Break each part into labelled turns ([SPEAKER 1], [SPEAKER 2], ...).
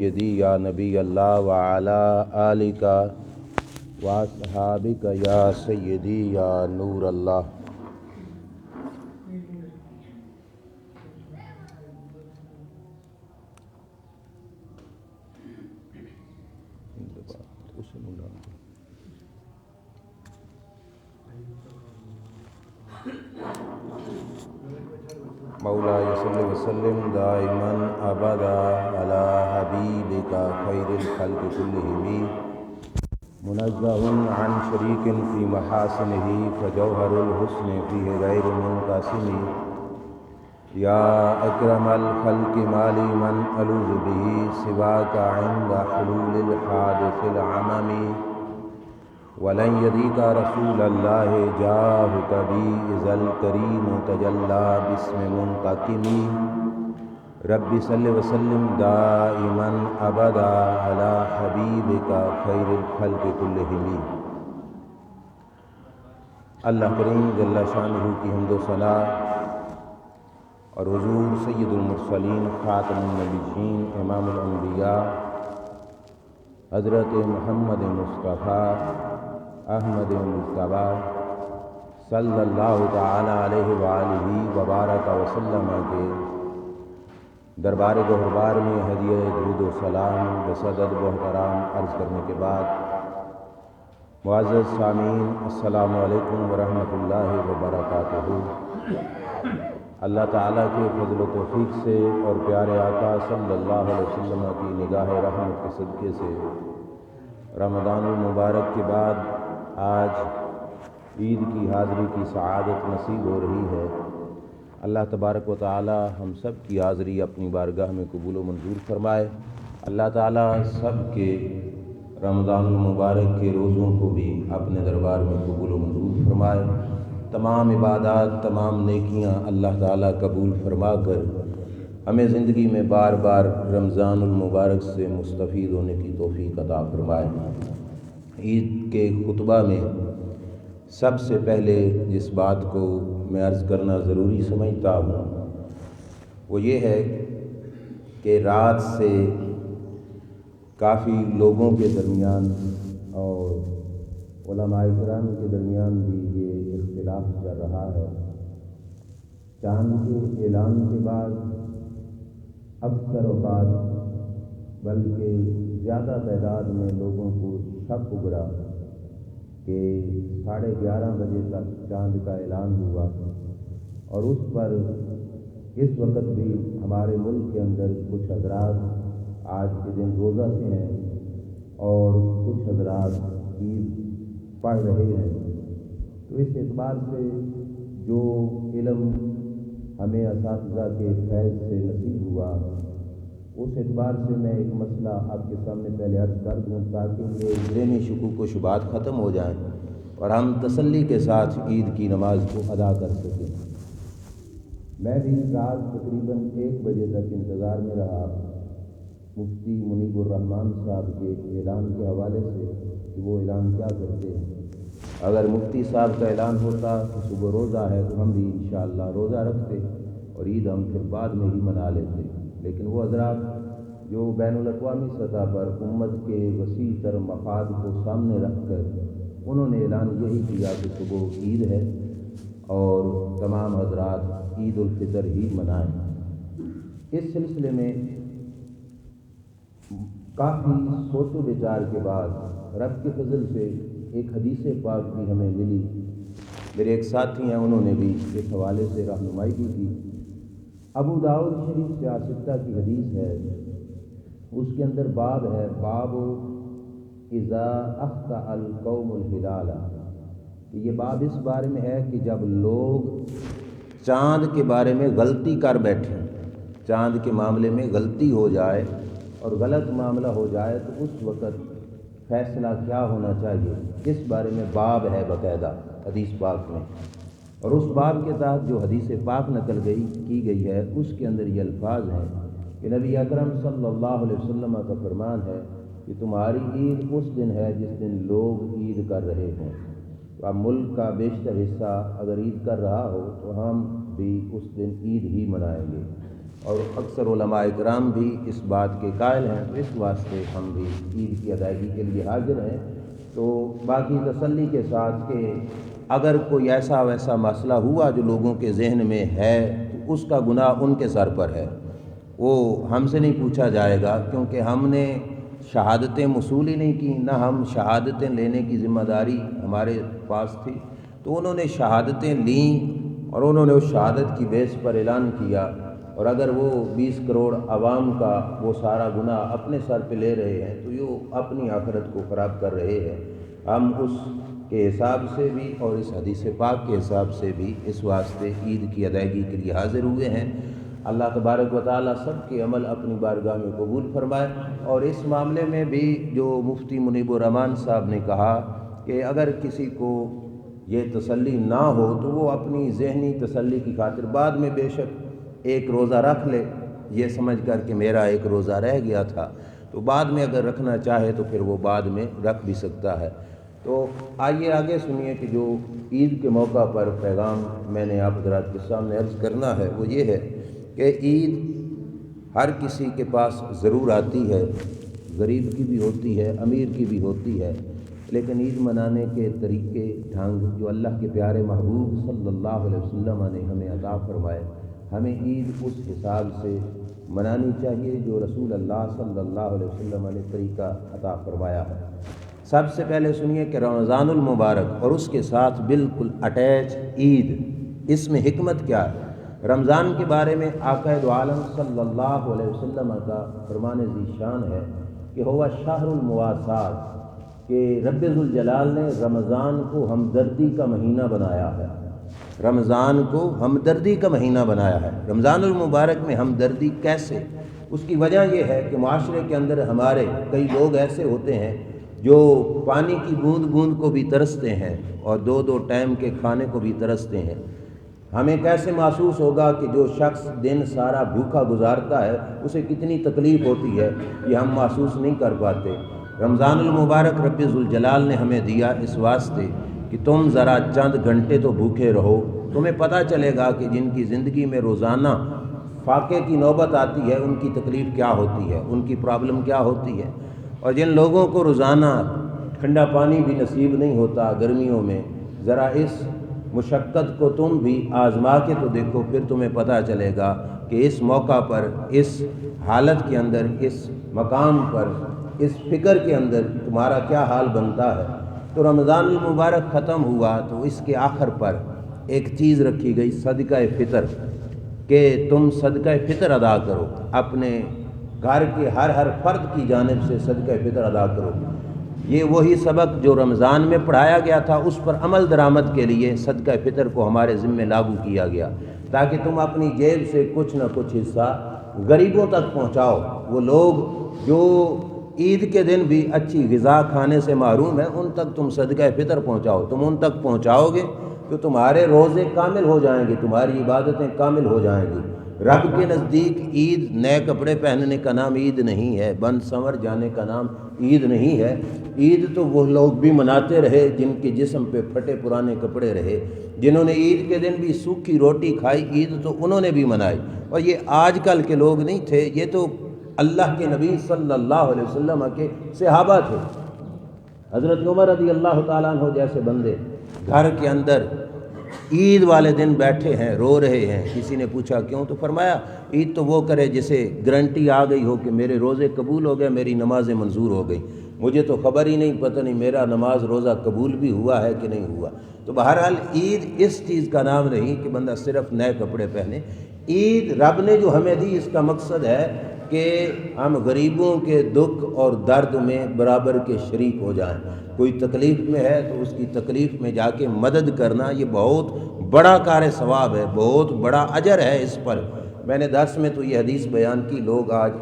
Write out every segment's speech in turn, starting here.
[SPEAKER 1] یدی یا نبی اللہ وعلا آلکا واصحابک یا سیدی یا نور اللہ۔ مولا صلی وسلم دائما ابدا علی حبیبک خیر الخلق کلہم منزہ عن شریک فی محاسنہ فجوہر الحسن فیہ غیر منقسم یا اکرم الخلق مالی من الوذ بہ سواک عند حلول الحادث العمم ولن یدیک رسول اللہ جاہک بی اذا الکریم تجلی باسم منتقم رب صلی وسلم دائما ابدا علی حبیبک خیر الخلق کلہم۔ اللہ کریم جل شانہ کی حمد و ثنا اور حضور سید المرسلین خاتم النبیین امام الانبیاء حضرت محمد مصطفیٰ احمد مجتبیٰ صلی اللہ تعالی علیہ وآلہ وبارک وسلم کے دربار گہربار میں ہدیہ درود و سلام بصدد محترام عرض کرنے کے بعد معزز سامعین السلام علیکم ورحمۃ اللہ وبرکاتہ۔ اللہ تعالیٰ کے فضل و توفیق سے اور پیارے آقا صلی اللہ علیہ وسلم کی نگاہ رحمت کے صدقے سے رمضان المبارک کے بعد آج عید کی حاضری کی سعادت نصیب ہو رہی ہے۔ اللہ تبارک و تعالی ہم سب کی حاضری اپنی بارگاہ میں قبول و منظور فرمائے۔ اللہ تعالی سب کے رمضان المبارک کے روزوں کو بھی اپنے دربار میں قبول و منظور فرمائے۔ تمام عبادات، تمام نیکیاں اللہ تعالی قبول فرما کر ہمیں زندگی میں بار بار رمضان المبارک سے مستفید ہونے کی توفیق عطا فرمائے۔ عید کے خطبہ میں سب سے پہلے جس بات کو میں عرض کرنا ضروری سمجھتا ہوں وہ یہ ہے کہ رات سے کافی لوگوں کے درمیان اور علماء کرام کے درمیان بھی یہ اختلاف چل رہا ہے۔ چاند کے اعلان کے بعد اکثر اوقات بلکہ زیادہ تعداد میں لوگوں کو شک ابھرا کہ 11:30 بجے تک چاند کا اعلان ہوا اور اس پر اس وقت بھی ہمارے ملک کے اندر کچھ حضرات آج کے دن روزہ سے ہیں اور کچھ حضرات عید پڑھ رہے ہیں۔ تو اس اعتبار سے جو علم ہمیں اساتذہ کے فیض سے نصیب ہوا اس اعتبار سے میں ایک مسئلہ آپ کے سامنے پہلے عرض کر دوں تاکہ یہ ذہنی شکوک و شبہات ختم ہو جائیں اور ہم تسلی کے ساتھ عید کی نماز کو ادا کر سکیں۔ میں بھی رات تقریباً 1 بجے تک انتظار میں رہا مفتی منیب الرحمان صاحب کے اعلان کے حوالے سے کہ وہ اعلان کیا کرتے ہیں۔ اگر مفتی صاحب کا اعلان ہوتا کہ صبح روزہ ہے تو ہم بھی انشاءاللہ روزہ رکھتے اور عید ہم پھر بعد میں ہی منا لیتے، لیکن وہ حضرات جو بین الاقوامی سطح پر امت کے وسیع تر مفاد کو سامنے رکھ کر انہوں نے اعلان یہی کیا کہ صبح عید ہے اور تمام حضرات عید الفطر ہی منائیں۔ اس سلسلے میں کافی سوچ و بچار کے بعد رب کے فضل سے ایک حدیث پاک بھی ہمیں ملی۔ میرے ایک ساتھی ہیں انہوں نے بھی اس حوالے سے رہنمائی بھی کی۔ ابو داؤد شریف سے 6 کی حدیث ہے، اس کے اندر باب ہے باب اذا اخطأ القوم الہلال، کہ یہ باب اس بارے میں ہے کہ جب لوگ چاند کے بارے میں غلطی کر بیٹھیں، چاند کے معاملے میں غلطی ہو جائے اور غلط معاملہ ہو جائے تو اس وقت فیصلہ کیا ہونا چاہیے، اس بارے میں باب ہے باقاعدہ حدیث پاک میں۔ اور اس باب کے تحت جو حدیث پاک نقل کی گئی ہے اس کے اندر یہ الفاظ ہیں کہ نبی اکرم صلی اللہ علیہ وسلم کا فرمان ہے کہ تمہاری عید اس دن ہے جس دن لوگ عید کر رہے ہیں۔ اب ملک کا بیشتر حصہ اگر عید کر رہا ہو تو ہم بھی اس دن عید ہی منائیں گے۔ اور اکثر علماء اکرام بھی اس بات کے قائل ہیں، تو اس واسطے ہم بھی عید کی ادائیگی کے لیے حاضر ہیں۔ تو باقی تسلی کے ساتھ کہ اگر کوئی ایسا ویسا مسئلہ ہوا جو لوگوں کے ذہن میں ہے تو اس کا گناہ ان کے سر پر ہے، وہ ہم سے نہیں پوچھا جائے گا، کیونکہ ہم نے شہادتیں موصول ہی نہیں کی، نہ ہم شہادتیں لینے کی ذمہ داری ہمارے پاس تھی۔ تو انہوں نے شہادتیں لیں اور انہوں نے اس شہادت کی بیس پر اعلان کیا، اور اگر وہ 20 کروڑ عوام کا وہ سارا گناہ اپنے سر پہ لے رہے ہیں تو یہ اپنی آخرت کو خراب کر رہے ہیں۔ ہم اس کے حساب سے بھی اور اس حدیث پاک کے حساب سے بھی اس واسطے عید کی ادائیگی کے لیے حاضر ہوئے ہیں۔ اللہ تبارک و تعالیٰ سب کے عمل اپنی بارگاہ میں قبول فرمائے۔ اور اس معاملے میں بھی جو مفتی منیب الرحمان صاحب نے کہا کہ اگر کسی کو یہ تسلی نہ ہو تو وہ اپنی ذہنی تسلی کی خاطر بعد میں بے شک ایک روزہ رکھ لے، یہ سمجھ کر کہ میرا ایک روزہ رہ گیا تھا، تو بعد میں اگر رکھنا چاہے تو پھر وہ بعد میں رکھ بھی سکتا ہے۔ تو آئیے آگے سنیے کہ جو عید کے موقع پر پیغام میں نے آپ حضرات کے سامنے عرض کرنا ہے وہ یہ ہے کہ عید ہر کسی کے پاس ضرور آتی ہے، غریب کی بھی ہوتی ہے، امیر کی بھی ہوتی ہے، لیکن عید منانے کے طریقے ڈھنگ جو اللہ کے پیارے محبوب صلی اللہ علیہ وسلم نے ہمیں عطا فرمائے، ہمیں عید اس حساب سے منانی چاہیے جو رسول اللہ صلی اللہ علیہ وسلم نے طریقہ عطا فرمایا ہے۔ سب سے پہلے سنیے کہ رمضان المبارک اور اس کے ساتھ بالکل اٹیچ عید، اس میں حکمت کیا ہے؟ رمضان کے بارے میں آقا دو عالم صلی اللہ علیہ وسلم کا فرمان ذی شان ہے کہ ہوا شہر المواسات، کہ رب ذوالجلال نے رمضان کو ہمدردی کا مہینہ بنایا ہے، رمضان کو ہمدردی کا مہینہ بنایا ہے۔ رمضان المبارک میں ہمدردی کیسے؟ اس کی وجہ یہ ہے کہ معاشرے کے اندر ہمارے کئی لوگ ایسے ہوتے ہیں جو پانی کی بوند بوند کو بھی ترستے ہیں اور دو دو ٹائم کے کھانے کو بھی ترستے ہیں۔ ہمیں کیسے محسوس ہوگا کہ جو شخص دن سارا بھوکا گزارتا ہے اسے کتنی تکلیف ہوتی ہے، یہ ہم محسوس نہیں کر پاتے۔ رمضان المبارک رب ذوالجلال نے ہمیں دیا اس واسطے کہ تم ذرا چند گھنٹے تو بھوکے رہو، تمہیں پتہ چلے گا کہ جن کی زندگی میں روزانہ فاقے کی نوبت آتی ہے ان کی تکلیف کیا ہوتی ہے، ان کی پرابلم کیا ہوتی ہے، اور جن لوگوں کو روزانہ ٹھنڈا پانی بھی نصیب نہیں ہوتا گرمیوں میں، ذرا اس مشقت کو تم بھی آزما کے تو دیکھو، پھر تمہیں پتہ چلے گا کہ اس موقع پر، اس حالت کے اندر، اس مقام پر، اس فکر کے اندر تمہارا کیا حال بنتا ہے۔ تو رمضان المبارک ختم ہوا تو اس کے آخر پر ایک چیز رکھی گئی، صدقہ فطر، کہ تم صدقہ فطر ادا کرو، اپنے گھر کے ہر فرد کی جانب سے صدقہ فطر ادا کرو۔ یہ وہی سبق جو رمضان میں پڑھایا گیا تھا، اس پر عمل درآمد کے لیے صدقہ فطر کو ہمارے ذمہ لاگو کیا گیا، تاکہ تم اپنی جیب سے کچھ نہ کچھ حصہ غریبوں تک پہنچاؤ۔ وہ لوگ جو عید کے دن بھی اچھی غذا کھانے سے محروم ہیں، ان تک تم صدقہ فطر پہنچاؤ۔ تم ان تک پہنچاؤ گے تو تمہارے روزے کامل ہو جائیں گے، تمہاری عبادتیں کامل ہو جائیں گی۔ رب کے نزدیک عید نئے کپڑے پہننے کا نام عید نہیں ہے، بند سنور جانے کا نام عید نہیں ہے۔ عید تو وہ لوگ بھی مناتے رہے جن کے جسم پہ پھٹے پرانے کپڑے رہے، جنہوں نے عید کے دن بھی سوکھی روٹی کھائی، عید تو انہوں نے بھی منائی۔ اور یہ آج کل کے لوگ نہیں تھے، یہ تو اللہ کے نبی صلی اللہ علیہ وسلم کے صحابہ تھے۔ حضرت عمر رضی اللہ تعالیٰ عنہ جیسے بندے گھر کے اندر عید والے دن بیٹھے ہیں، رو رہے ہیں۔ کسی نے پوچھا کیوں؟ تو فرمایا عید تو وہ کرے جسے گارنٹی آ گئی ہو کہ میرے روزے قبول ہو گئے، میری نمازیں منظور ہو گئی، مجھے تو خبر ہی نہیں، پتہ نہیں میرا نماز روزہ قبول بھی ہوا ہے کہ نہیں ہوا۔ تو بہرحال عید اس چیز کا نام نہیں کہ بندہ صرف نئے کپڑے پہنے۔ عید رب نے جو ہمیں دی، اس کا مقصد ہے کہ ہم غریبوں کے دکھ اور درد میں برابر کے شریک ہو جائیں۔ کوئی تکلیف میں ہے تو اس کی تکلیف میں جا کے مدد کرنا، یہ بہت بڑا کار ثواب ہے، بہت بڑا اجر ہے اس پر۔ میں نے درس میں تو یہ حدیث بیان کی، لوگ آج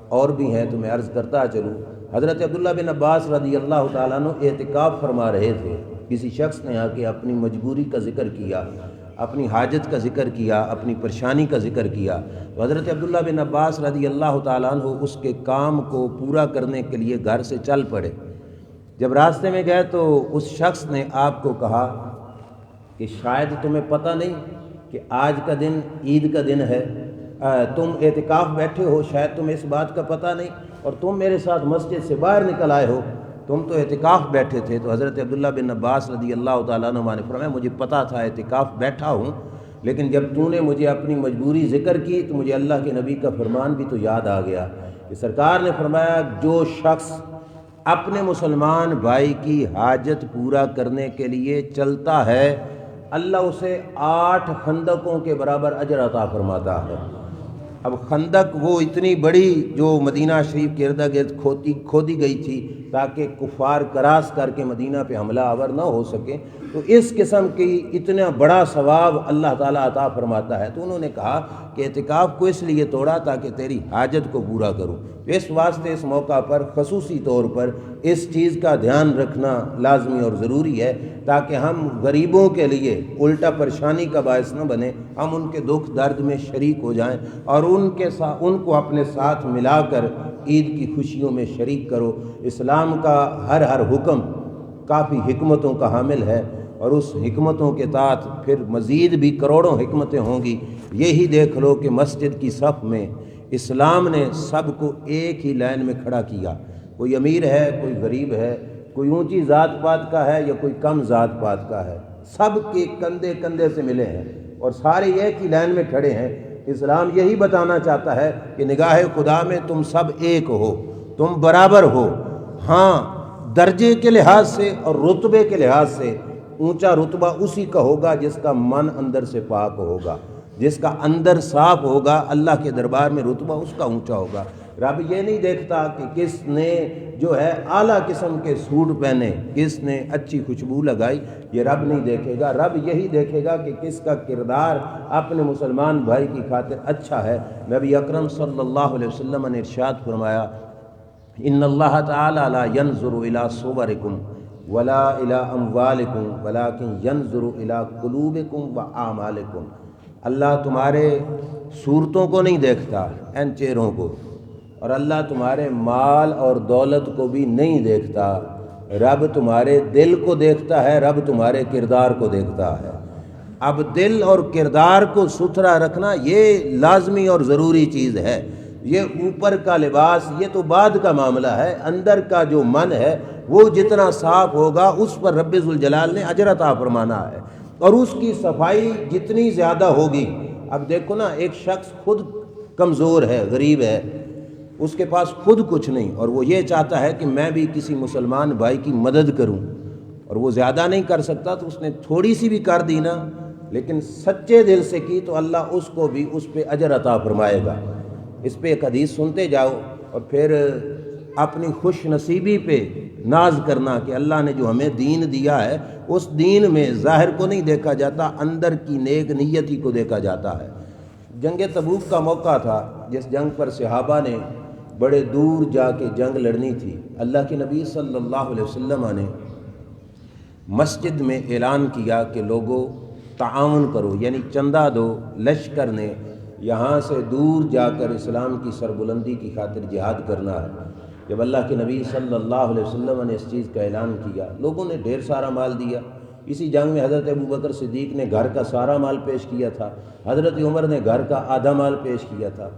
[SPEAKER 1] اور بھی ہیں تو میں عرض کرتا چلوں۔ حضرت عبداللہ بن عباس رضی اللہ تعالیٰ عنہ اعتکاف فرما رہے تھے، کسی شخص نے آ کے اپنی مجبوری کا ذکر کیا، اپنی حاجت کا ذکر کیا، اپنی پریشانی کا ذکر کیا، تو حضرت عبداللہ بن عباس رضی اللہ تعالیٰ عنہ اس کے کام کو پورا کرنے کے لیے گھر سے چل پڑے۔ جب راستے میں گئے تو اس شخص نے آپ کو کہا کہ شاید تمہیں پتہ نہیں کہ آج کا دن عید کا دن ہے، تم اعتکاف بیٹھے ہو، شاید تمہیں اس بات کا پتہ نہیں، اور تم میرے ساتھ مسجد سے باہر نکل آئے ہو، تم تو اعتکاف بیٹھے تھے۔ تو حضرت عبداللہ بن عباس رضی اللہ تعالیٰ عنہ نے فرمایا مجھے پتہ تھا اعتکاف بیٹھا ہوں، لیکن جب تو نے مجھے اپنی مجبوری ذکر کی تو مجھے اللہ کے نبی کا فرمان بھی تو یاد آ گیا کہ سرکار نے فرمایا جو شخص اپنے مسلمان بھائی کی حاجت پورا کرنے کے لیے چلتا ہے اللہ اسے 8 خندقوں کے برابر اجر عطا فرماتا ہے۔ اب خندق وہ اتنی بڑی جو مدینہ شریف کے ارد گرد کھودی گئی تھی تاکہ کفار کراس کر کے مدینہ پہ حملہ آور نہ ہو سکے، تو اس قسم کی اتنا بڑا ثواب اللہ تعالیٰ عطا فرماتا ہے۔ تو انہوں نے کہا کہ اعتکاف کو اس لیے توڑا تاکہ تیری حاجت کو پورا کروں۔ اس واسطے اس موقع پر خصوصی طور پر اس چیز کا دھیان رکھنا لازمی اور ضروری ہے تاکہ ہم غریبوں کے لیے الٹا پریشانی کا باعث نہ بنے، ہم ان کے دکھ درد میں شریک ہو جائیں اور ان کو اپنے ساتھ ملا کر عید کی خوشیوں میں شریک کرو۔ اسلام کا ہر حکم کافی حکمتوں کا حامل ہے، اور اس حکمتوں کے تحت پھر مزید بھی کروڑوں حکمتیں ہوں گی۔ یہی دیکھ لو کہ مسجد کی صف میں اسلام نے سب کو ایک ہی لائن میں کھڑا کیا، کوئی امیر ہے، کوئی غریب ہے، کوئی اونچی ذات پات کا ہے یا کوئی کم ذات پات کا ہے، سب کے کندھے کندھے سے ملے ہیں اور سارے ایک ہی لائن میں کھڑے ہیں۔ اسلام یہی بتانا چاہتا ہے کہ نگاہ خدا میں تم سب ایک ہو، تم برابر ہو۔ ہاں، درجے کے لحاظ سے اور رتبے کے لحاظ سے اونچا رتبہ اسی کا ہوگا جس کا من اندر سے پاک ہوگا، جس کا اندر صاف ہوگا، اللہ کے دربار میں رتبہ اس کا اونچا ہوگا۔ رب یہ نہیں دیکھتا کہ کس نے جو ہے اعلیٰ قسم کے سوٹ پہنے، کس نے اچھی خوشبو لگائی، یہ رب نہیں دیکھے گا۔ رب یہی دیکھے گا کہ کس کا کردار اپنے مسلمان بھائی کی خاطر اچھا ہے۔ نبی اکرم صلی اللہ علیہ وسلم نے ارشاد فرمایا ان اللہ تعالی لا ينظر الى صورکم ولا الى اموالکم ولکن ينظر الى قلوبکم واعمالکم۔ اللہ تمہارے صورتوں کو نہیں دیکھتا، ان چہروں کو، اور اللہ تمہارے مال اور دولت کو بھی نہیں دیکھتا، رب تمہارے دل کو دیکھتا ہے، رب تمہارے کردار کو دیکھتا ہے۔ اب دل اور کردار کو ستھرا رکھنا یہ لازمی اور ضروری چیز ہے۔ یہ اوپر کا لباس یہ تو بعد کا معاملہ ہے، اندر کا جو من ہے وہ جتنا صاف ہوگا اس پر رب ذوالجلال نے اجر عطا فرمانا ہے، اور اس کی صفائی جتنی زیادہ ہوگی۔ اب دیکھو نا، ایک شخص خود کمزور ہے، غریب ہے، اس کے پاس خود کچھ نہیں، اور وہ یہ چاہتا ہے کہ میں بھی کسی مسلمان بھائی کی مدد کروں، اور وہ زیادہ نہیں کر سکتا تو اس نے تھوڑی سی بھی کر دی نا، لیکن سچے دل سے کی تو اللہ اس کو بھی اس پہ اجر عطا فرمائے گا۔ اس پہ ایک حدیث سنتے جاؤ اور پھر اپنی خوش نصیبی پہ ناز کرنا کہ اللہ نے جو ہمیں دین دیا ہے اس دین میں ظاہر کو نہیں دیکھا جاتا، اندر کی نیک نیتی کو دیکھا جاتا ہے۔ جنگ تبوک کا موقع تھا جس جنگ پر صحابہ نے بڑے دور جا کے جنگ لڑنی تھی۔ اللہ کے نبی صلی اللہ علیہ وسلم نے مسجد میں اعلان کیا کہ لوگوں تعاون کرو، یعنی چندہ دو، لشکر نے یہاں سے دور جا کر اسلام کی سربلندی کی خاطر جہاد کرنا ہے۔ جب اللہ کے نبی صلی اللہ علیہ وسلم نے اس چیز کا اعلان کیا، لوگوں نے ڈھیر سارا مال دیا۔ اسی جنگ میں حضرت ابوبکر صدیق نے گھر کا سارا مال پیش کیا تھا، حضرت عمر نے گھر کا آدھا مال پیش کیا تھا۔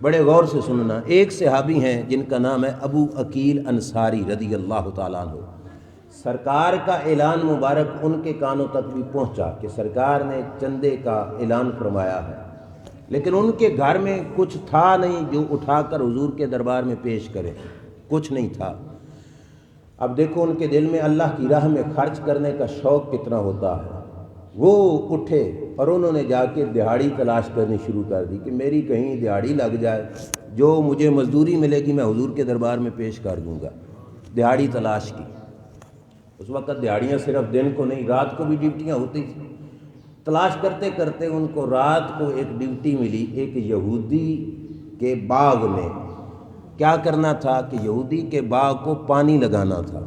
[SPEAKER 1] بڑے غور سے سننا، ایک صحابی ہیں جن کا نام ہے ابو عقیل انصاری رضی اللہ تعالیٰ عنہ۔ سرکار کا اعلان مبارک ان کے کانوں تک بھی پہنچا کہ سرکار نے چندے کا اعلان فرمایا ہے، لیکن ان کے گھر میں کچھ تھا نہیں جو اٹھا کر حضور کے دربار میں پیش کرے، کچھ نہیں تھا۔ اب دیکھو ان کے دل میں اللہ کی راہ میں خرچ کرنے کا شوق کتنا ہوتا ہے۔ وہ اٹھے اور انہوں نے جا کے دہاڑی تلاش کرنی شروع کر دی کہ میری کہیں دہاڑی لگ جائے، جو مجھے مزدوری ملے گی میں حضور کے دربار میں پیش کر دوں گا۔ دہاڑی تلاش کی۔ اس وقت دہاڑیاں صرف دن کو نہیں، رات کو بھی ڈیوٹیاں ہوتی تھیں۔ تلاش کرتے کرتے ان کو رات کو ایک ڈیوٹی ملی، ایک یہودی کے باغ میں۔ کیا کرنا تھا کہ یہودی کے باغ کو پانی لگانا تھا،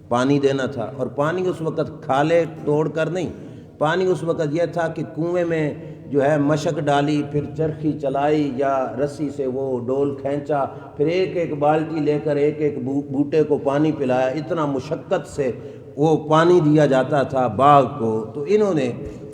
[SPEAKER 1] پانی دینا تھا، اور پانی اس وقت کھالے توڑ کر نہیں، پانی اس وقت یہ تھا کہ کنویں میں جو ہے مشک ڈالی، پھر چرخی چلائی یا رسی سے وہ ڈول کھینچا، پھر ایک ایک بالٹی لے کر ایک ایک بوٹے کو پانی پلایا۔ اتنا مشقت سے وہ پانی دیا جاتا تھا باغ کو۔ تو انہوں نے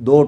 [SPEAKER 1] 2